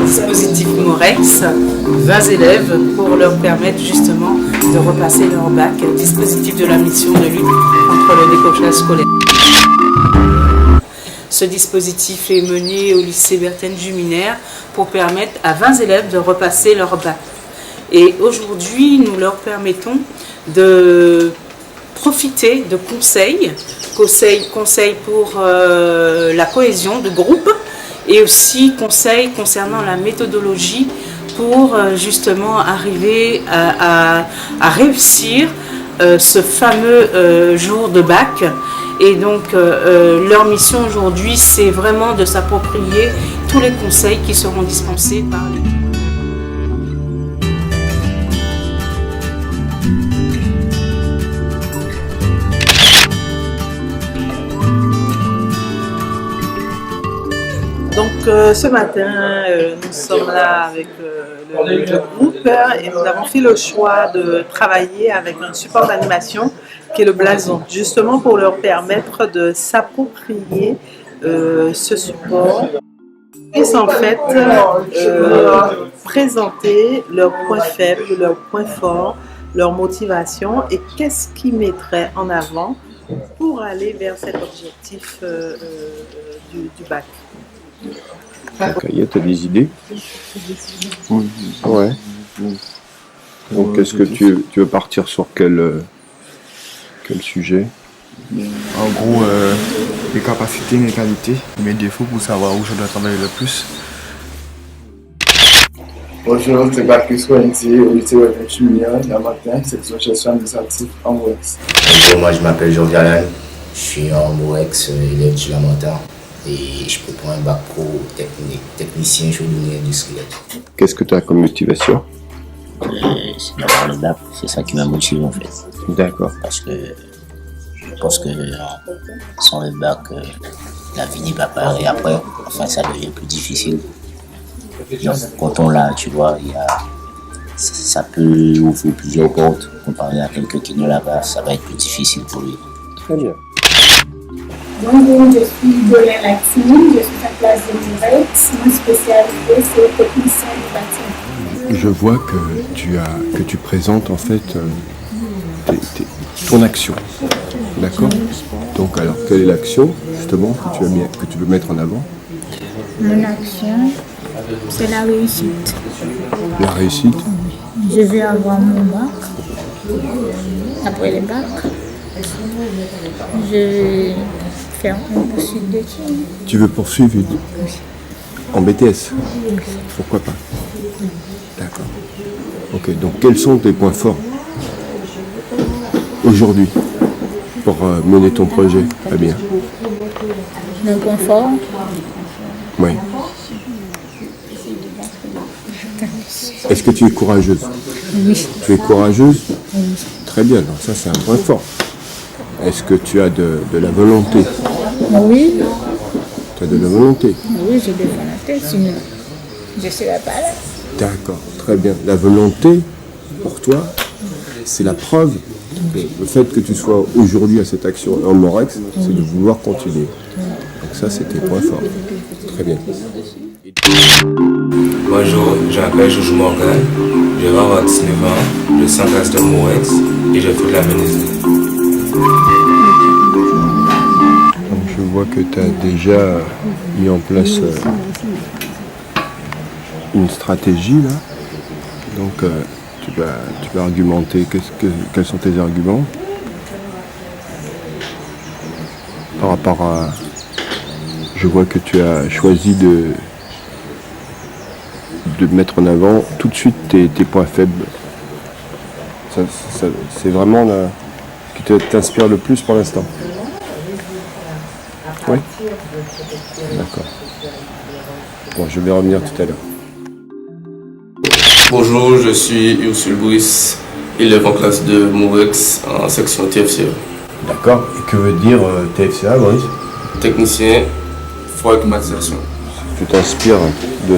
Dispositif Morex, 20 élèves pour leur permettre justement de repasser leur bac, dispositif de la mission de lutte contre le décrochage scolaire. Ce dispositif est mené au lycée Berthen Juminaire pour permettre à 20 élèves de repasser leur bac. Et aujourd'hui, nous leur permettons de profiter de conseils pour la cohésion de groupe, et aussi conseils concernant la méthodologie pour justement arriver à réussir ce fameux jour de bac. Et donc leur mission aujourd'hui, c'est vraiment de s'approprier tous les conseils qui seront dispensés par les... Donc ce matin, nous sommes là avec le groupe et nous avons fait le choix de travailler avec un support d'animation qui est le blason, justement pour leur permettre de s'approprier ce support et en fait présenter leurs points faibles, leurs points forts, leur motivation et qu'est-ce qu'ils mettraient en avant pour aller vers cet objectif du bac. Kaya, tu as des idées? Ouais. Donc, est-ce que tu veux partir sur quel sujet? En gros, les capacités, les qualités, mes défauts pour savoir où je dois travailler le plus. Bonjour, c'est Baptiste Wendy, au lycée Berthen Juminaire, la matin, section gestion administrative en Morex. Bonjour, moi je m'appelle Jordi Alain, je suis en Morex, élève du Lamentin. Et je prépare un bac pro technicien chaudronnier industriel. Qu'est-ce que tu as comme motivation? C'est d'avoir le bac, c'est ça qui m'a motivé en fait. D'accord. Parce que je pense que sans le bac, la vie n'est pas pareille après. Enfin, ça devient plus difficile. Donc, quand on l'a, tu vois, ça peut ouvrir plusieurs portes. Comparé à quelqu'un qui ne l'a pas, ça va être plus difficile pour lui. Très bien. Bonjour, je suis Dolin Latine, je suis en classe de Morex. Mon spécialité, c'est technicien du bâtiment. Je vois que tu présentes en fait ton action. D'accord? Donc alors, quelle est l'action justement que tu veux mettre en avant? Mon action, c'est la réussite. La réussite? Je vais avoir mon bac. Après le bac, je vais faire un poursuite d'études. Tu veux poursuivre en BTS? Pourquoi pas? D'accord. Ok, donc quels sont tes points forts aujourd'hui pour mener ton projet? Très bien. Mon point fort? Oui. Est-ce que tu es courageuse? Oui. Tu es courageuse? Oui. Très bien, donc ça c'est un point fort. Est-ce que tu as de la volonté? Oui. Tu as de la volonté? Oui, j'ai de la volonté, sinon je ne serais pas là. D'accord, très bien. La volonté, pour toi, c'est la preuve. Le fait que tu sois aujourd'hui à cette action en Morex, c'est de vouloir continuer. Donc ça, c'est tes points forts. Très bien. Bonjour, je m'appelle Joujou Morgan, je vais avoir 19 ans, je suis en classe de Morex et je fais de la menuiserie. Donc je vois que tu as déjà mis en place une stratégie là. Donc tu vas argumenter. Quels sont tes arguments par rapport à... Je vois que tu as choisi de mettre en avant tout de suite tes points faibles. C'est vraiment ce qui t'inspire le plus pour l'instant. Oui. D'accord. Bon, je vais revenir tout à l'heure. Bonjour, je suis Ursule Brice, élève en classe de Morex en section TFCA. D'accord. Et que veut dire TFCA, Brice? Technicien, froid et climatisation. Tu t'inspires de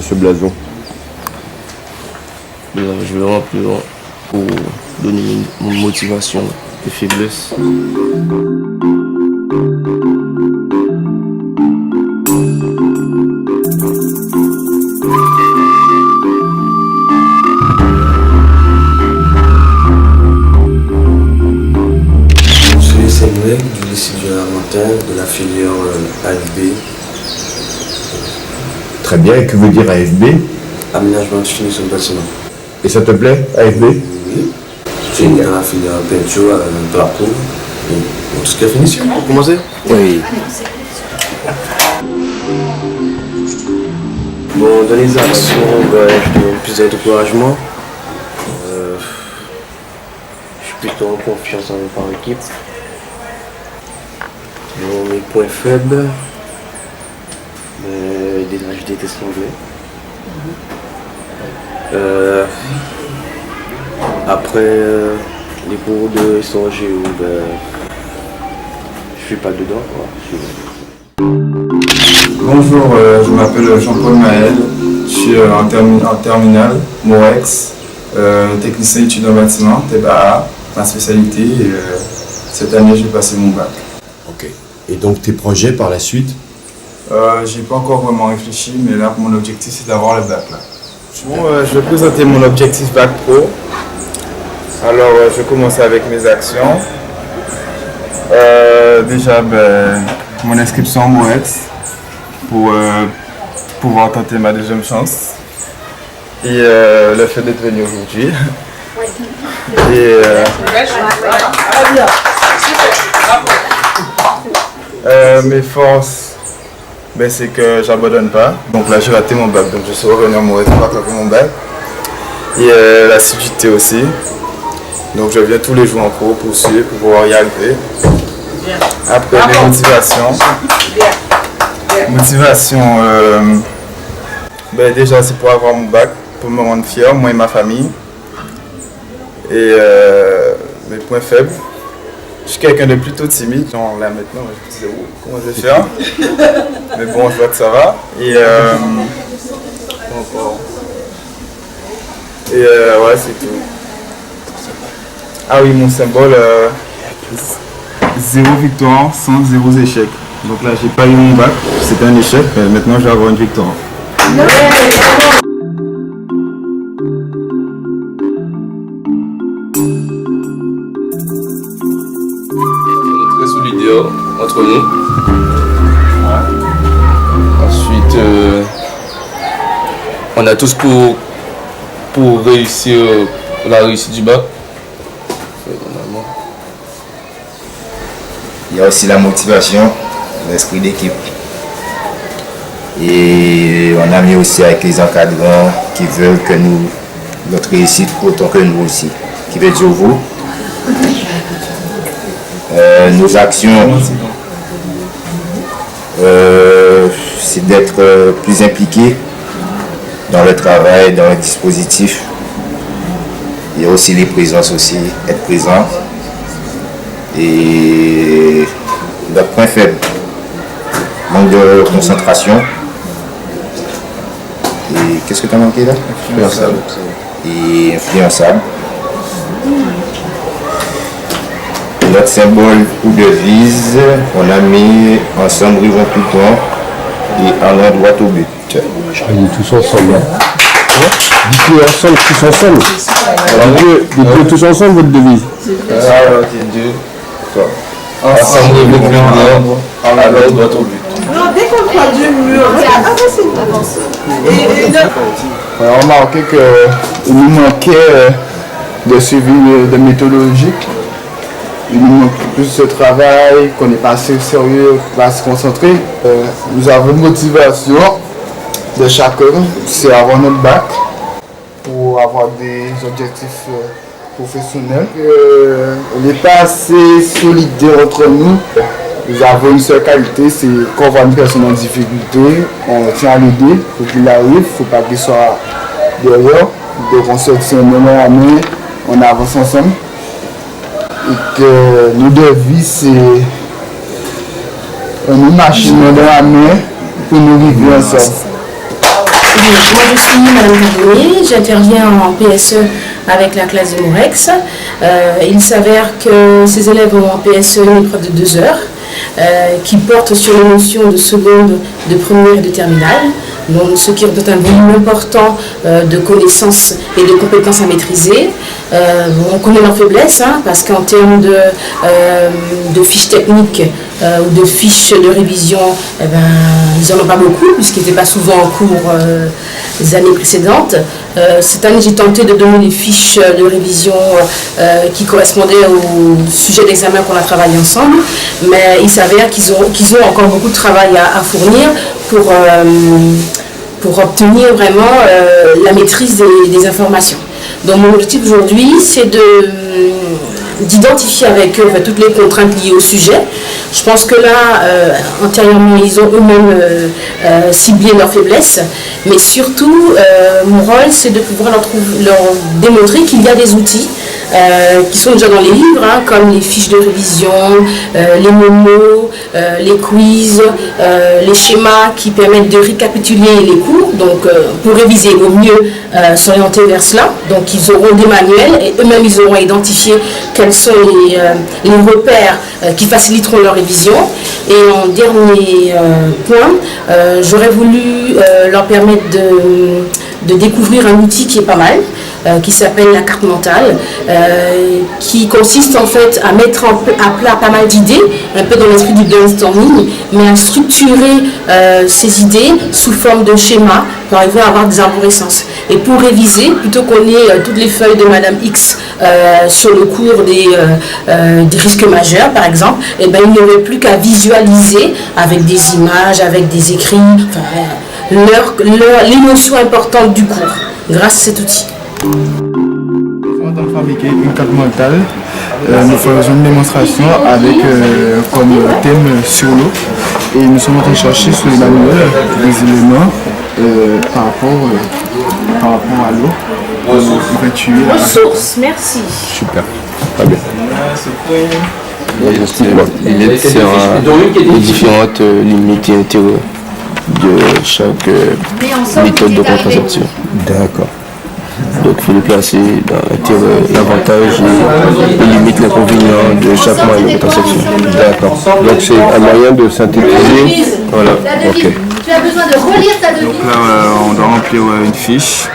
ce blason? Je vais remplir pour donner mon motivation et faiblesse. Greg du lycée du Lamentin de la filière AFB. Très bien, et que veut dire AFB? Aménagement de finition de bâtiment. Et ça te plaît, AFB? Oui. J'ai dans la filière peinture, parcours. Et tout ce qui est finition, pour commencer? Oui. Bon, dans les actions, je donne plus d'encouragement. Je suis plutôt en confiance par l'équipe. Bon, mes points faibles, déjà je déteste l'anglais. Après, les cours de histoire géo, je suis pas dedans, quoi. Bonjour, je m'appelle Jean-Paul Maël, je suis en terminale, MOREX, technicien études en bâtiment, TBA, ma spécialité, et cette année j'ai passé mon bac. Ok. Et donc tes projets par la suite? J'ai pas encore vraiment réfléchi, mais là mon objectif c'est d'avoir le bac là. Bon, je vais présenter mon objectif bac pro. Alors je vais commencer avec mes actions. Déjà mon inscription en MOEX pour pouvoir tenter ma deuxième chance. Et le fait d'être venu aujourd'hui. Et mes forces, c'est que j'abandonne pas. Donc là j'ai raté mon bac, donc je suis revenu en MOEX pour rattraper mon bac. Et l'assiduité aussi. Donc je viens tous les jours en cours pour suivre, pour pouvoir y arriver. Après les motivations. Déjà c'est pour avoir mon bac, pour me rendre fier, moi et ma famille. Et mes points faibles. Je suis quelqu'un de plutôt timide, genre là maintenant je me disais comment je vais faire. Mais bon, je vois que ça va. Et ouais, c'est tout. Ah oui, mon symbole, 0 victoire sans 0 échec. Donc là, j'ai pas eu mon bac, c'était un échec, mais maintenant je vais avoir une victoire. Très solidaire entre nous. Ensuite, on a tous pour réussir la réussite du bac. Il y a aussi la motivation, l'esprit d'équipe. Et on a mis aussi avec les encadrants qui veulent que notre réussite autant que nous aussi. Qui veut dire vous. Nos actions, c'est d'être plus impliqués dans le travail, dans le dispositif. Il y a aussi les présences aussi, être présent. Et notre point faible, manque de concentration. Et qu'est-ce que tu as manqué là? Influençable. Et influençable. Et notre symbole ou devise, on a mis ensemble vivons tout le temps et allant droit au but. Allez, tous ensemble. Dites-le ensemble, tous ensemble. Dites-le tous ensemble votre devise. Ensemble, nous pouvons alors droit au but. Non, dès qu'on parle du mur, avance. On a remarqué qu'il nous manquait de suivi de méthodologique. Il nous manque plus de travail, qu'on n'est pas assez sérieux, pas assez concentré. Nous avons une motivation de chacun, c'est avoir notre bac pour avoir des objectifs professionnels. On n'est pas assez solidaires entre nous. Nous avons une seule qualité, c'est qu'on voit une personne en difficulté, on tient à l'aider pour qu'il arrive, il ne faut pas qu'il soit derrière. Donc on se tient main à main, on avance ensemble. Et que nos devis, c'est une machine main dans la main pour nous vivre ensemble. Moi je suis Madame Duvenier, j'interviens en PSE avec la classe de MOREX. Il s'avère que ces élèves ont en PSE une épreuve de 2 heures qui porte sur les notions de seconde, de première et de terminale. donc, ce qui représente un volume important de connaissances et de compétences à maîtriser. On connaît leurs faiblesses, hein, parce qu'en termes de fiches techniques ou de fiches de révision, ils n'en ont pas beaucoup, puisqu'ils n'étaient pas souvent en cours les années précédentes. Cette année, j'ai tenté de donner des fiches de révision qui correspondaient au sujet d'examen qu'on a travaillé ensemble, mais il s'avère qu'ils ont encore beaucoup de travail à fournir pour obtenir vraiment la maîtrise des informations. Donc mon objectif aujourd'hui, c'est d'identifier avec eux toutes les contraintes liées au sujet. Je pense que là, antérieurement, ils ont eux-mêmes ciblé leurs faiblesses, mais surtout, mon rôle, c'est de pouvoir leur démontrer qu'il y a des outils qui sont déjà dans les livres, hein, comme les fiches de révision, les mémos, les quiz, les schémas qui permettent de récapituler les cours. Donc, pour réviser, il vaut mieux s'orienter vers cela. Donc, ils auront des manuels et eux-mêmes, ils auront identifié quels sont les repères qui faciliteront leur révision. Et en dernier point, j'aurais voulu leur permettre de découvrir un outil qui est pas mal, qui s'appelle la carte mentale, qui consiste en fait à mettre à plat pas mal d'idées, un peu dans l'esprit du brainstorming, mais à structurer ces idées sous forme de schéma pour arriver à avoir des arborescences. Et pour réviser, plutôt qu'on ait toutes les feuilles de Madame X sur le cours des risques majeurs, par exemple, eh ben, il n'y aurait plus qu'à visualiser avec des images, avec des écrits, l'émotion importante du cours, grâce à cet outil. Avant de fabriquer une carte mentale, nous faisons une démonstration avec comme thème sur l'eau et nous sommes en train de chercher sur les manuels des éléments par rapport à l'eau. Ressources, merci. Super, très bien. L'élève sera les différentes limites et intérêts de chaque méthode de contraception. D'accord. Donc il faut le placer dans l'avantage et les limites, l'inconvénient de chaque moyen de contraception. D'accord. Donc c'est un moyen de synthétiser. Voilà. Ok. Tu as besoin de relire ta devise. Donc là, on doit remplir une fiche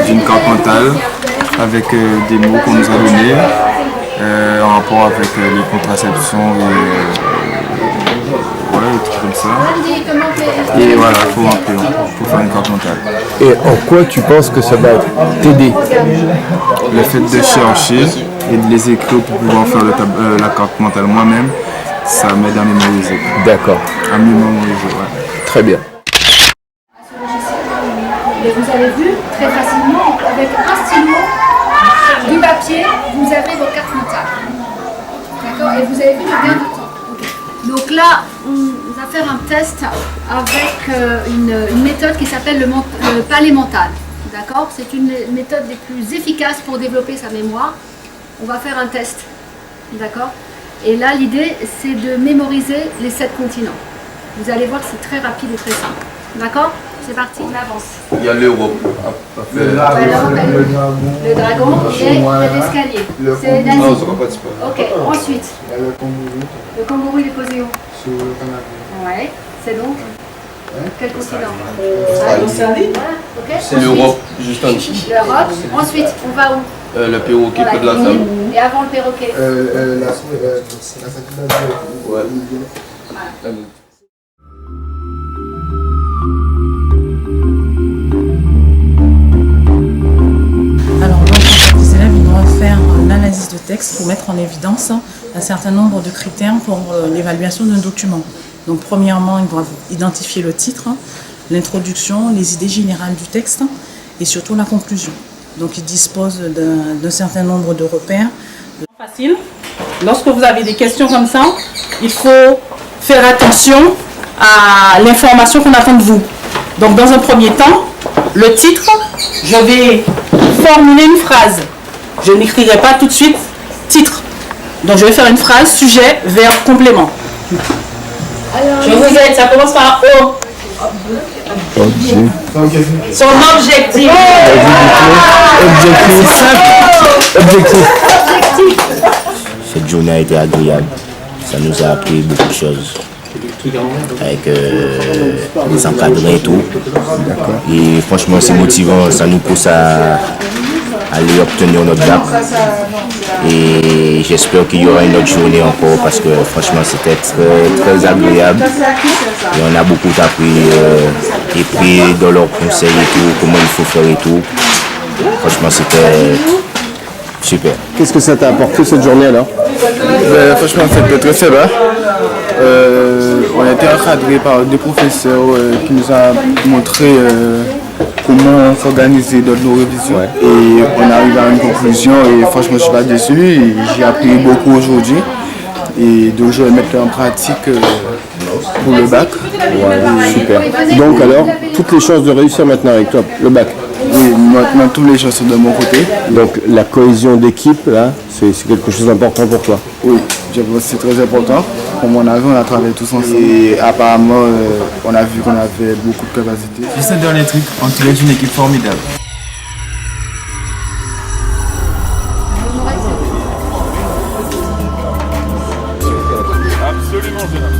d'une carte mentale avec des mots qu'on nous a donnés en rapport avec les contraceptions et voilà, des trucs comme ça. Et voilà, il faut remplir pour faire une carte mentale. Et en quoi tu penses que ça va t'aider? Le fait de chercher et de les écrire pour pouvoir faire la carte mentale moi-même, ça m'aide à mémoriser. D'accord. À mieux mémoriser, ouais. Très bien. Et vous avez vu très facilement, avec un stylo, du papier, vous avez vos cartes mentales. D'accord? Et vous avez vu le gain de temps. Donc là, on va faire un test avec une méthode qui s'appelle le palais mental. D'accord? C'est une méthode des plus efficaces pour développer sa mémoire. On va faire un test. D'accord? Et là, l'idée, c'est de mémoriser les 7 continents. Vous allez voir que c'est très rapide et très simple. D'accord? C'est parti, on avance. Il y a l'Europe. Le dragon et l'escalier. C'est l'Asie. Ok, ensuite. Le kangourou, il est posé où? Sur le canapé. Ouais, c'est donc quel continent? C'est l'Europe, juste en dessous. L'Europe. Ensuite, on va où? Le perroquet près de la table. Et avant le perroquet? Ouais. Alors donc, les élèves ils vont faire une analyse de texte pour mettre en évidence un certain nombre de critères pour l'évaluation d'un document. Donc premièrement, ils vont identifier le titre, l'introduction, les idées générales du texte et surtout la conclusion. Donc ils disposent d'un certain nombre de repères. Facile. Lorsque vous avez des questions comme ça, il faut faire attention à l'information qu'on attend de vous. Donc dans un premier temps, le titre, je vais formuler une phrase. Je n'écrirai pas tout de suite titre. Donc je vais faire une phrase, sujet, verbe, complément. Alors, je vous aide, ça commence par O. Son objectif. Cette journée a été agréable. Ça nous a appris beaucoup de choses. avec les encadrés et tout. Et franchement, c'est motivant, ça nous pousse à aller obtenir notre bac. Et j'espère qu'il y aura une autre journée encore parce que franchement, c'était très agréable. Et on a beaucoup appris et pris dans leurs conseils et tout, comment il faut faire et tout. Franchement, c'était super. Qu'est-ce que ça t'a apporté cette journée alors? Franchement, c'était très sympa. On a été encadrés par deux professeurs qui nous ont montré comment s'organiser dans nos révisions. Et on arrive à une conclusion et franchement, je ne suis pas déçu. J'ai appris beaucoup aujourd'hui. Et donc, je vais mettre en pratique pour le bac. Super. Donc alors, toutes les chances de réussir maintenant avec toi, le bac? Oui, maintenant toutes les choses sont de mon côté. Donc la cohésion d'équipe, là, c'est quelque chose d'important pour toi? Oui, je pense que c'est très important. Comme on a travaillé tous ensemble. Et apparemment, on a vu qu'on avait beaucoup de capacités. Juste un dernier truc, on dirait une équipe formidable. Absolument,